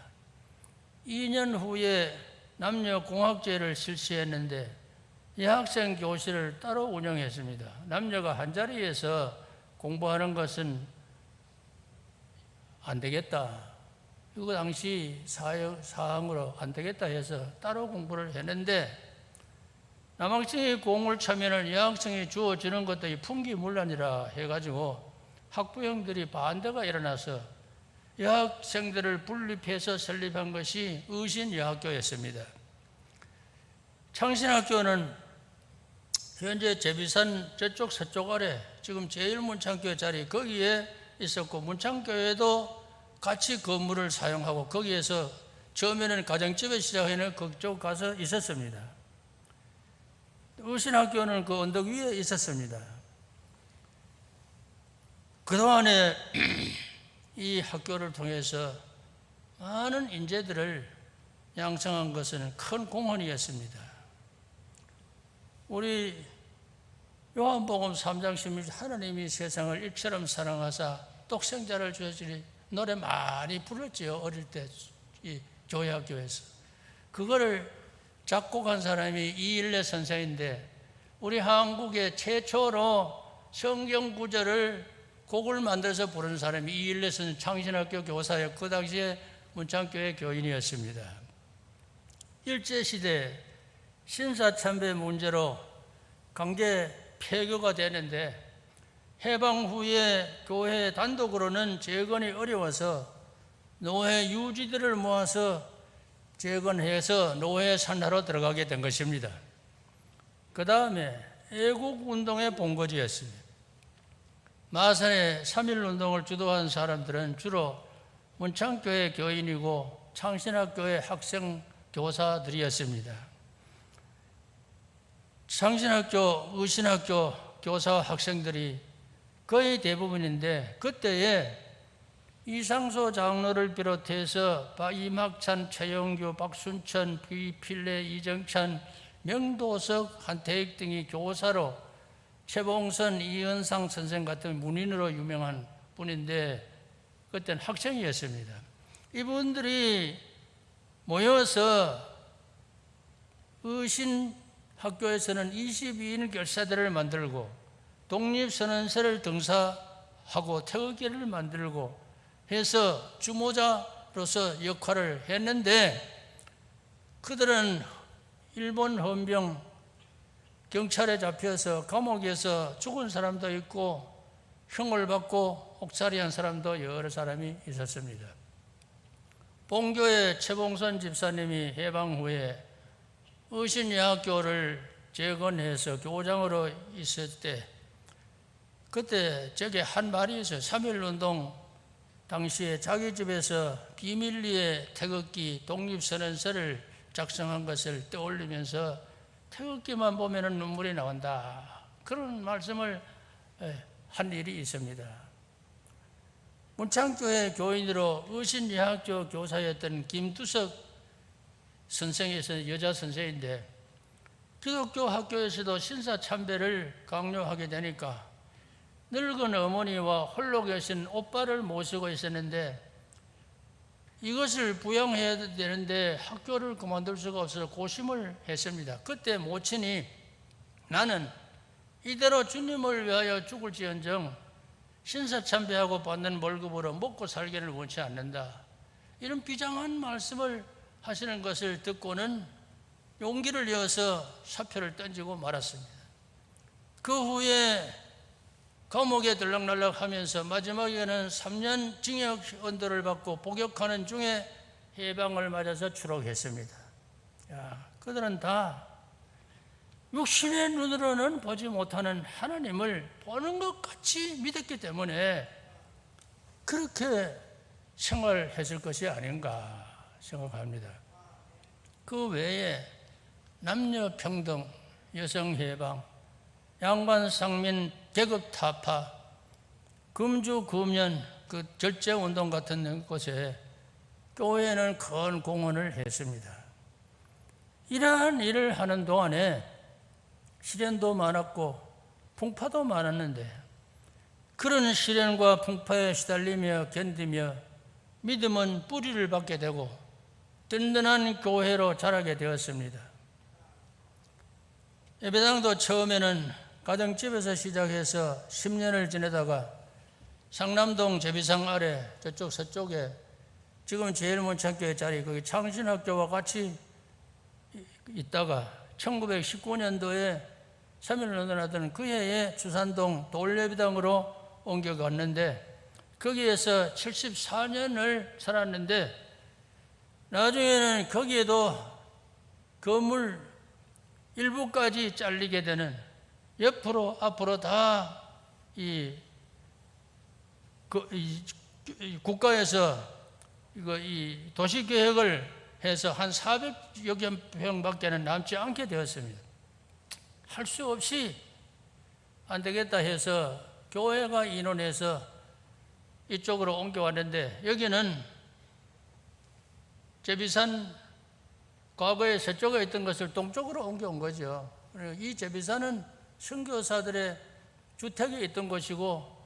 2년 후에 남녀공학제를 실시했는데 여학생 교실을 따로 운영했습니다. 남녀가 한자리에서 공부하는 것은 안 되겠다. 그 당시 사항으로 안 되겠다 해서 따로 공부를 했는데 남학생이 공을 차면은 여학생이 주어지는 것도 풍기문란이라 해가지고 학부형들이 반대가 일어나서 여학생들을 분립해서 설립한 것이 의신여학교였습니다. 창신학교는 현재 제비산 저쪽 서쪽 아래 지금 제1문창교회 자리 거기에 있었고 문창교회도 같이 건물을 사용하고 거기에서 처음에는 가정집에 시작해는 그쪽 가서 있었습니다. 의신학교는 그 언덕 위에 있었습니다. 그동안에 이 학교를 통해서 많은 인재들을 양성한 것은 큰 공헌이었습니다. 우리 요한복음 3장 16절 하나님이 세상을 일처럼 사랑하사 독생자를 주시니 노래 많이 불렀지요. 어릴 때 이 교회학교에서. 그거를 작곡한 사람이 이일래 선생인데 우리 한국의 최초로 성경 구절을 곡을 만들어서 부른 사람이 이일래 선생 창신학교 교사였고 그 당시에 문창교회 교인이었습니다. 일제시대 신사참배 문제로 강제 폐교가 되는데 해방 후에 교회 단독으로는 재건이 어려워서 노회 유지들을 모아서 재건해서 노회 산하로 들어가게 된 것입니다. 그 다음에 애국운동의 본거지였습니다. 마산의 3.1운동을 주도한 사람들은 주로 문창교회 교인이고 창신학교의 학생 교사들이었습니다. 창신학교, 의신학교 교사와 학생들이 거의 대부분인데 그때에 이상소 장로를 비롯해서 이막찬, 최영규, 박순천, 부이필레, 이정찬, 명도석, 한태익 등이 교사로 최봉선, 이은상 선생 같은 문인으로 유명한 분인데 그때는 학생이었습니다. 이분들이 모여서 의신학교에서는 22인 결사대를 만들고 독립선언서를 등사하고 태극기를 만들고 해서 주모자로서 역할을 했는데 그들은 일본 헌병 경찰에 잡혀서 감옥에서 죽은 사람도 있고 형을 받고 옥살이한 사람도 여러 사람이 있었습니다. 본교의 최봉선 집사님이 해방 후에 의신여학교를 재건해서 교장으로 있을 때 그때 저게 한 말이 있어요. 3.1운동 당시에 자기 집에서 비밀리에 태극기 독립선언서를 작성한 것을 떠올리면서 태극기만 보면 눈물이 나온다. 그런 말씀을 한 일이 있습니다. 문창교회 교인으로 의신여학교 교사였던 김두석 선생에서 여자 선생인데 기독교 학교에서도 신사참배를 강요하게 되니까 늙은 어머니와 홀로 계신 오빠를 모시고 있었는데 이것을 부양해야 되는데 학교를 그만둘 수가 없어서 고심을 했습니다. 그때 모친이 나는 이대로 주님을 위하여 죽을지언정 신사참배하고 받는 월급으로 먹고 살기를 원치 않는다. 이런 비장한 말씀을 하시는 것을 듣고는 용기를 내어서 사표를 던지고 말았습니다. 그 후에 감옥에 들락날락 하면서 마지막에는 3년 징역 언도를 받고 복역하는 중에 해방을 맞아서 추록했습니다. 그들은 다 육신의 눈으로는 보지 못하는 하나님을 보는 것 같이 믿었기 때문에 그렇게 생활했을 것이 아닌가 생각합니다. 그 외에 남녀평등, 여성해방, 양반상민 계급타파, 금주금연, 그 절제운동 같은 곳에 교회는 큰 공헌을 했습니다. 이러한 일을 하는 동안에 시련도 많았고 풍파도 많았는데 그런 시련과 풍파에 시달리며 견디며 믿음은 뿌리를 받게 되고 든든한 교회로 자라게 되었습니다. 예배당도 처음에는 가정집에서 시작해서 10년을 지내다가 상남동 제비상 아래 저쪽 서쪽에 지금 제일문창교회 자리 거기 창신학교와 같이 있다가 1919년도에 3.1운동을 하던 그 해에 주산동 돌예배당으로 옮겨갔는데 거기에서 74년을 살았는데 나중에는 거기에도 건물 일부까지 잘리게 되는 옆으로 앞으로 다 이 국가에서 이 도시계획을 해서 한 400여 평밖에는 남지 않게 되었습니다. 할 수 없이 안 되겠다 해서 교회가 인원해서 이쪽으로 옮겨왔는데 여기는 제비산 과거에 서쪽에 있던 것을 동쪽으로 옮겨온 거죠. 이 제비산은 선교사들의 주택에 있던 곳이고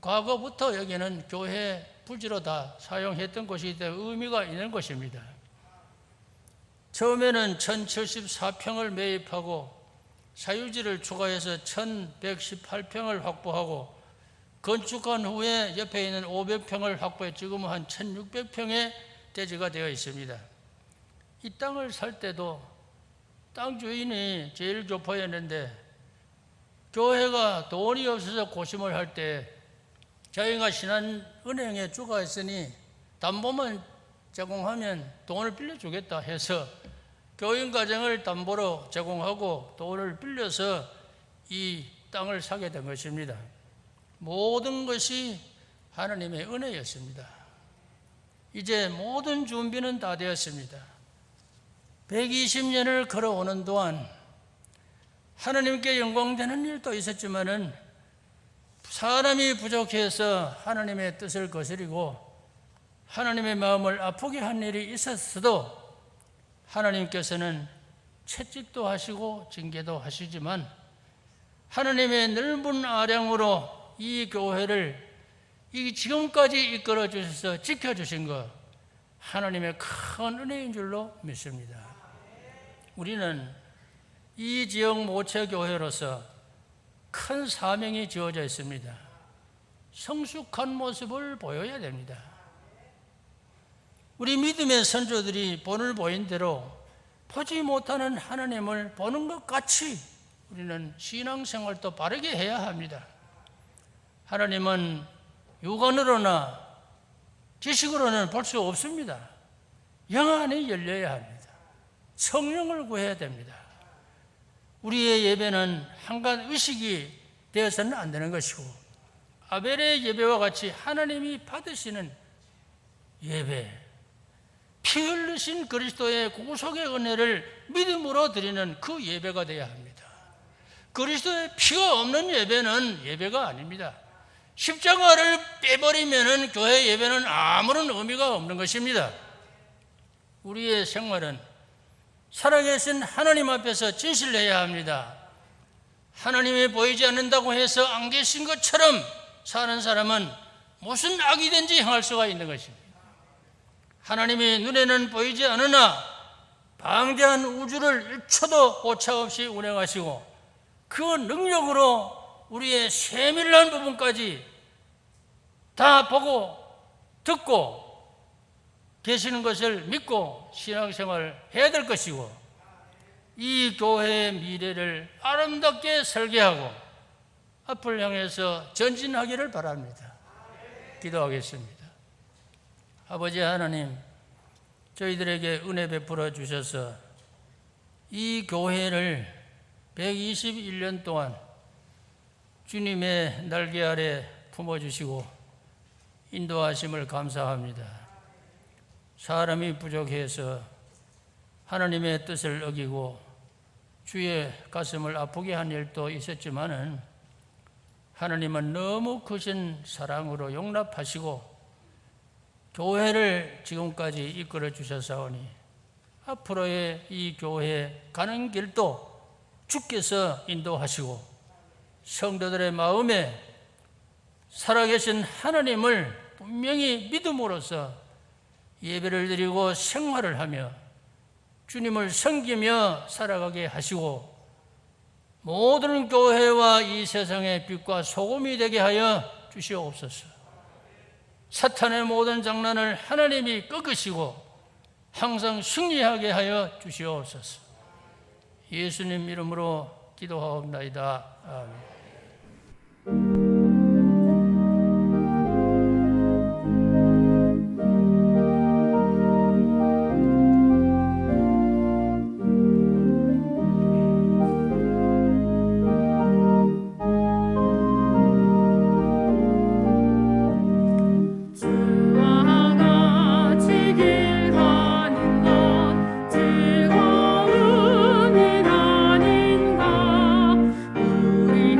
과거부터 여기는 교회 부지로 다 사용했던 곳이기 때문에 의미가 있는 곳입니다. 처음에는 1074평을 매입하고 사유지를 추가해서 1118평을 확보하고 건축한 후에 옆에 있는 500평을 확보해 지금은 한 1600평의 대지가 되어 있습니다. 이 땅을 살 때도 땅 주인이 제일 교포였는데 교회가 돈이 없어서 고심을 할 때 자기가 신한은행에 주가 있으니 담보만 제공하면 돈을 빌려주겠다 해서 교인 가정을 담보로 제공하고 돈을 빌려서 이 땅을 사게 된 것입니다. 모든 것이 하나님의 은혜였습니다. 이제 모든 준비는 다 되었습니다. 120년을 걸어오는 동안 하나님께 영광되는 일도 있었지만은 사람이 부족해서 하나님의 뜻을 거스리고 하나님의 마음을 아프게 한 일이 있었어도 하나님께서는 채찍도 하시고 징계도 하시지만 하나님의 넓은 아량으로 이 교회를 지금까지 이끌어 주셔서 지켜주신 것, 하나님의 큰 은혜인 줄로 믿습니다. 우리는 이 지역 모체교회로서 큰 사명이 지어져 있습니다. 성숙한 모습을 보여야 됩니다. 우리 믿음의 선조들이 본을 보인 대로 보지 못하는 하나님을 보는 것 같이 우리는 신앙생활도 바르게 해야 합니다. 하나님은 육안으로나 지식으로는 볼 수 없습니다. 영안이 열려야 합니다. 성령을 구해야 됩니다. 우리의 예배는 한간 의식이 되어서는 안 되는 것이고 아벨의 예배와 같이 하나님이 받으시는 예배, 피 흘리신 그리스도의 구속의 은혜를 믿음으로 드리는 그 예배가 되어야 합니다. 그리스도의 피가 없는 예배는 예배가 아닙니다. 십자가를 빼버리면 교회 예배는 아무런 의미가 없는 것입니다. 우리의 생활은 살아계신 하나님 앞에서 진실해야 합니다. 하나님이 보이지 않는다고 해서 안 계신 것처럼 사는 사람은 무슨 악이든지 행할 수가 있는 것입니다. 하나님이 눈에는 보이지 않으나 방대한 우주를 1초도 오차없이 운행하시고 그 능력으로 우리의 세밀한 부분까지 다 보고 듣고 계시는 것을 믿고 신앙생활을 해야 될 것이고 이 교회의 미래를 아름답게 설계하고 앞을 향해서 전진하기를 바랍니다. 기도하겠습니다. 아버지 하나님, 저희들에게 은혜 베풀어 주셔서 이 교회를 121년 동안 주님의 날개 아래 품어주시고 인도하심을 감사합니다. 사람이 부족해서 하나님의 뜻을 어기고 주의 가슴을 아프게 한 일도 있었지만은 하나님은 너무 크신 사랑으로 용납하시고 교회를 지금까지 이끌어 주셨사오니 앞으로의 이 교회 가는 길도 주께서 인도하시고 성도들의 마음에 살아계신 하나님을 분명히 믿음으로써 예배를 드리고 생활을 하며 주님을 섬기며 살아가게 하시고 모든 교회와 이 세상의 빛과 소금이 되게 하여 주시옵소서. 사탄의 모든 장난을 하나님이 꺾으시고 항상 승리하게 하여 주시옵소서. 예수님 이름으로 기도하옵나이다. 아멘. 즐거움이 아닌가 우리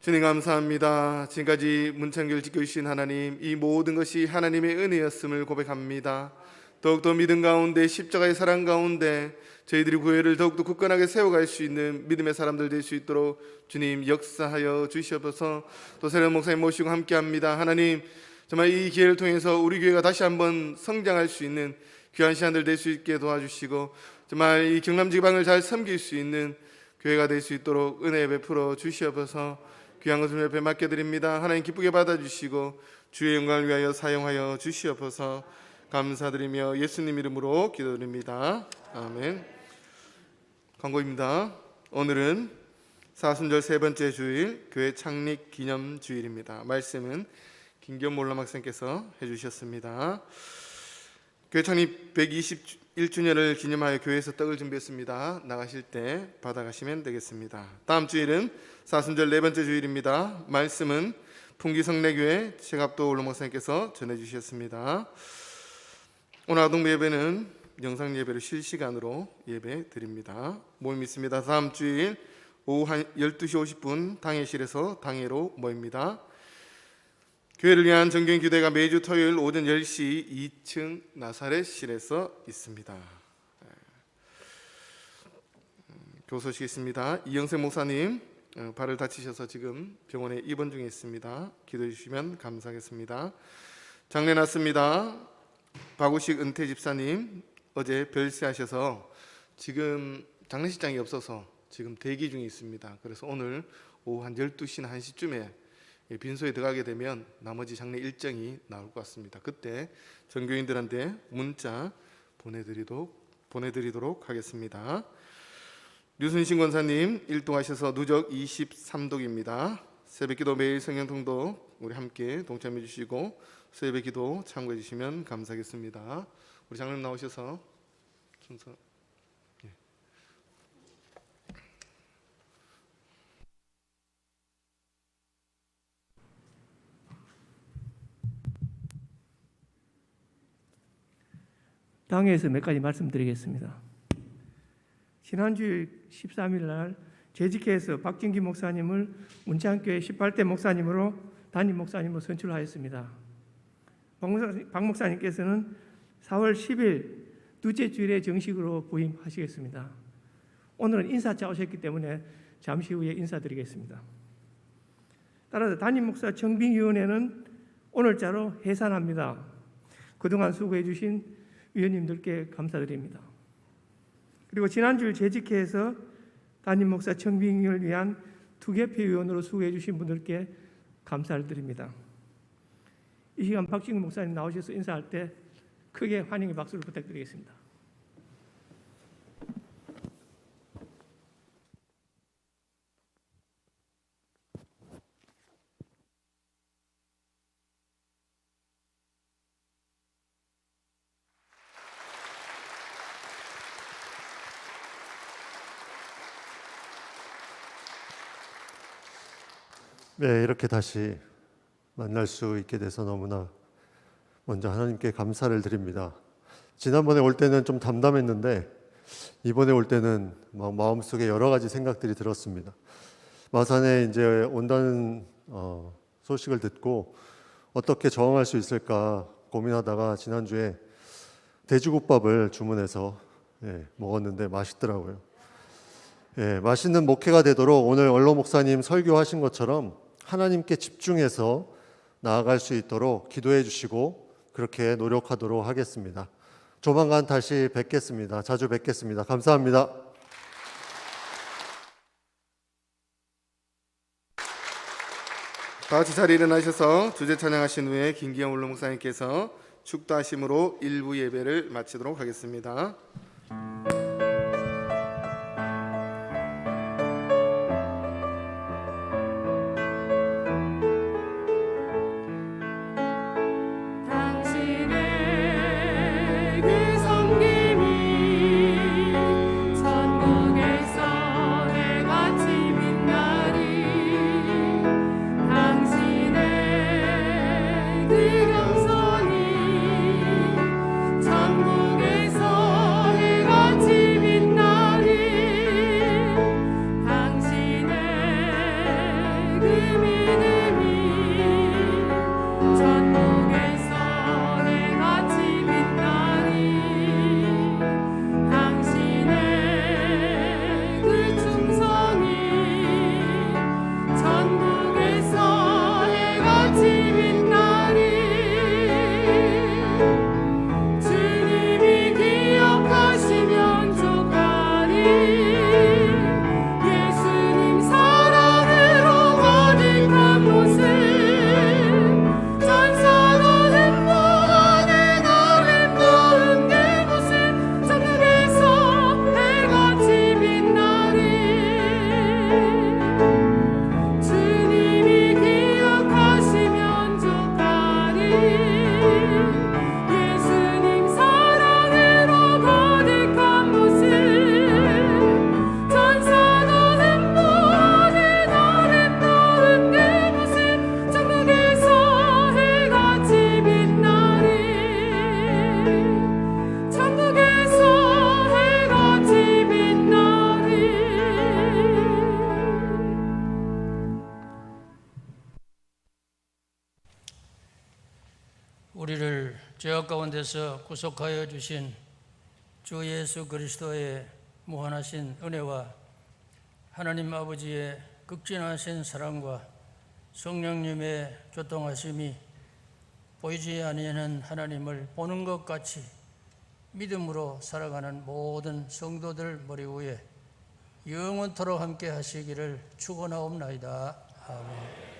주님 감사합니다. 지금까지 문창교를 지켜주신 하나님, 이 모든 것이 하나님의 은혜였음을 고백합니다. 더욱더 믿음 가운데, 십자가의 사랑 가운데 저희들이 교회를 더욱더 굳건하게 세워갈 수 있는 믿음의 사람들 될 수 있도록 주님 역사하여 주시옵소서. 또 새로운 목사님 모시고 함께합니다. 하나님, 정말 이 기회를 통해서 우리 교회가 다시 한번 성장할 수 있는 귀한 시간들 될 수 있게 도와주시고, 정말 이 경남지방을 잘 섬길 수 있는 교회가 될 수 있도록 은혜 베풀어 주시옵소서. 귀한 것을 옆에 맡겨드립니다. 하나님 기쁘게 받아주시고 주의 영광을 위하여 사용하여 주시옵소서. 감사드리며 예수님 이름으로 기도드립니다. 아멘. 광고입니다. 오늘은 사순절 세 번째 주일, 교회 창립 기념 주일입니다. 말씀은 김기현 몰람 학생께서 해주셨습니다. 교회 창립 121주년을 기념하여 교회에서 떡을 준비했습니다. 나가실 때 받아가시면 되겠습니다. 다음 주일은 사순절 네 번째 주일입니다. 말씀은 풍기성내교회 최갑도 올로 목사님께서 전해주셨습니다. 오늘 아동부 예배는 영상 예배를 실시간으로 예배 드립니다. 모임 있습니다. 다음 주일 오후 12시 50분 당회실에서 당회로 모입니다. 교회를 위한 정경 기도회가 매주 토요일 오전 10시 2층 나사렛실에서 있습니다. 교소식 있습니다. 이영세 목사님 발을 다치셔서 지금 병원에 입원 중에 있습니다. 기도해 주시면 감사하겠습니다. 장례 났습니다. 박우식 은퇴 집사님 어제 별세하셔서 지금 장례식장이 없어서 지금 대기 중에 있습니다. 그래서 오늘 오후 한 12시나 1시쯤에 빈소에 들어가게 되면 나머지 장례 일정이 나올 것 같습니다. 그때 전교인들한테 문자 보내드리도록 하겠습니다. 류순신 권사님 일동하셔서 누적 23독입니다. 새벽기도 매일 성경통독 우리 함께 동참해 주시고 새벽기도 참고해 주시면 감사하겠습니다. 우리 장로님 나오셔서 순서 당회에서 몇 가지 말씀드리겠습니다. 지난주 13일 날 재직회에서 박진기 목사님을 문창교회 18대 목사님으로 담임 목사님으로 선출하였습니다. 박 목사님께서는 4월 10일 둘째 주일에 정식으로 부임하시겠습니다. 오늘은 인사차 오셨기 때문에 잠시 후에 인사드리겠습니다. 따라서 담임 목사 청빙위원회는 오늘자로 해산합니다. 그동안 수고해 주신 위원님들께 감사드립니다. 그리고 지난주일 재직회에서 담임 목사 청빙을 위한 투개표 위원으로 수고해 주신 분들께 감사를 드립니다. 이 시간 박진구 목사님 나오셔서 인사할 때 크게 환영의 박수를 부탁드리겠습니다. 네, 이렇게 다시 만날 수 있게 돼서 너무나 먼저 하나님께 감사를 드립니다. 지난번에 올 때는 좀 담담했는데 이번에 올 때는 마음속에 여러 가지 생각들이 들었습니다. 마산에 이제 온다는 소식을 듣고 어떻게 저항할 수 있을까 고민하다가 지난주에 돼지국밥을 주문해서 먹었는데 맛있더라고요. 맛있는 목회가 되도록 오늘 원로 목사님 설교하신 것처럼 하나님께 집중해서 나아갈 수 있도록 기도해 주시고 그렇게 노력하도록 하겠습니다. 조만간 다시 뵙겠습니다. 자주 뵙겠습니다. 감사합니다. 다 같이 자리에 일어나셔서 주제 찬양하신 후에 김기현 원로 목사님께서 축도하심으로 일부 예배를 마치도록 하겠습니다. 그 겸손이 천국에서 주님이 기억하시면 좋가리 예수님 사랑으로 가득한 모습 천사들은 보는 아름다운 그 모습 천국에서 해같이 빛나리 천국에서 해같이 빛나리. 우리를 죄악 가운데서 구속하여 주신 주 예수 그리스도의 무한하신 은혜와 하나님 아버지의 극진하신 사랑과 성령님의 교통하심이 보이지 아니하는 하나님을 보는 것 같이 믿음으로 살아가는 모든 성도들 머리 위에 영원토록 함께 하시기를 축원하옵나이다. 아멘.